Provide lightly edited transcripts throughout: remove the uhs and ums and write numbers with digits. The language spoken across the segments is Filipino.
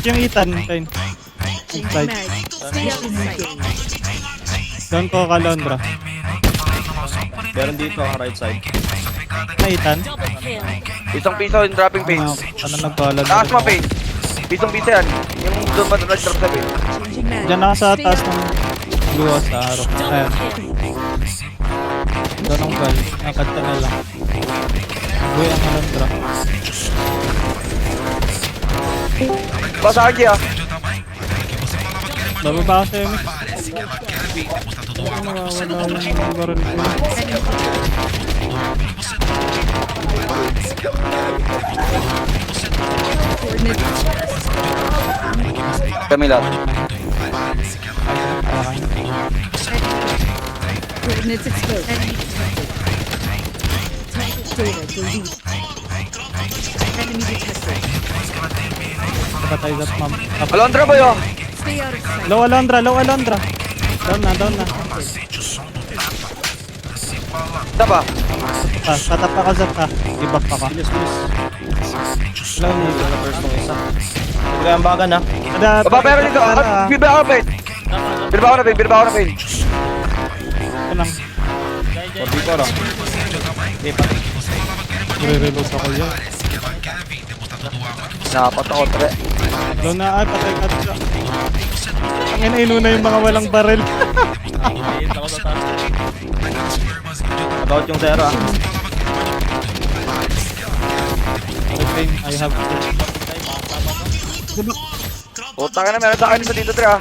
yung Ethan, Kain. Inside. Doon ko ka Londra. Meron dito ang right side. Na Ethan? Isang piso yung dropping pain. Ano nagkalan? Taas mo pain. Pisong piso yan. Yung doon ba nag-drop sa pain? Diyan na sa taas ng luwa sa araw. Ayan. Doon ang bal. Nakanta na lang. Buhay ang Londra. Basagi ah. Bababa ka sa'yo, Mick. Nawawala yung baril ko. Kami lahat. Coordinates exposed. Enemy detected. Target data delete. Enemy detected. Patay that ma'am. Alondra ba yun? Stay out of sight. Low Alondra, low Alondra. Down na, down na. Isa ba? Tatap pa ka, Zap ka. I-back pa ka. Bilis, bilis. Low ni. Wala first ng isa. Ito kaya ang bagan ha. Baba pero dito. Bilba ako na pain. Bilba ako na pain. Bilba ako na pain. Ito lang. Or dito lang. Okay, pa. Re-reload ako yan. Napat ako tre. Low na, ay patay ka siya. Ang inuna yung mga walang baril. Hit ako sa taas. About yung zero ah. Okay, I have to. Puta ka na, meron sa akin isa dito tre ah.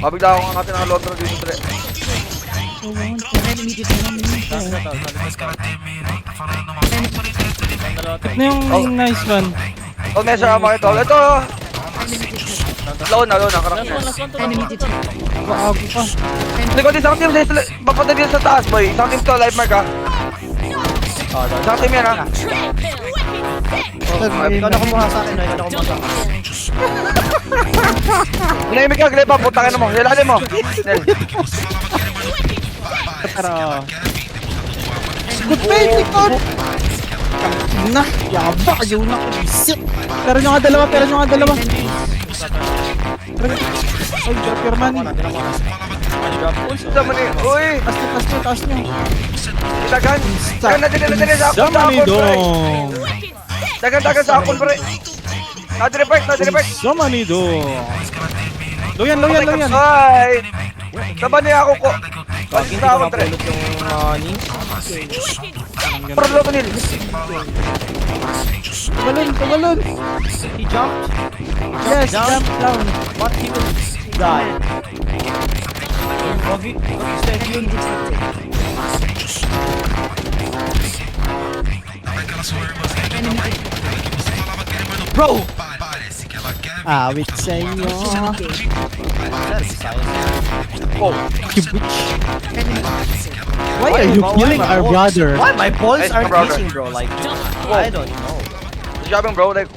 Mabigla ako nga natin ang Alondra dito tre. Enemy detected. Ano yung nice one? Oh, measure ako makita. Ito. Low na, karang na. Enemy detected. Kaago pa. Likod isang team sa papunta dito sa taas boy. Isang team to, live mark ah. Isang team yan ah. Ikaw na kumuha sa akin. Ikaw na kumuha sa akin. Hinahimik ka, Glepa. Putangin mo. Hilalim mo. Nel. Tara. Good faith, likod! Na, yaba, yun na. Shit! Pero nyo nga dalawa. Ay, drop your money. Unsa man eh. Uy. Taas nyo. Dagan. Dagan na din sa akon. Samanidong! Dagan sa akon pre. Na-report. Samanidong! Loyan. Ay. Saban niya ako ko. Palis na ako tre. Napulot yung money. Pro lo kanil. Tumalon! He jumped. Yes, jump down. But he will die. Wagi step yun. Bro! Awit sa inyo. Oh. Why are you killing our brother? Why my balls Nice, are brother. glitching bro? Like, I don't know. Good job bro. Like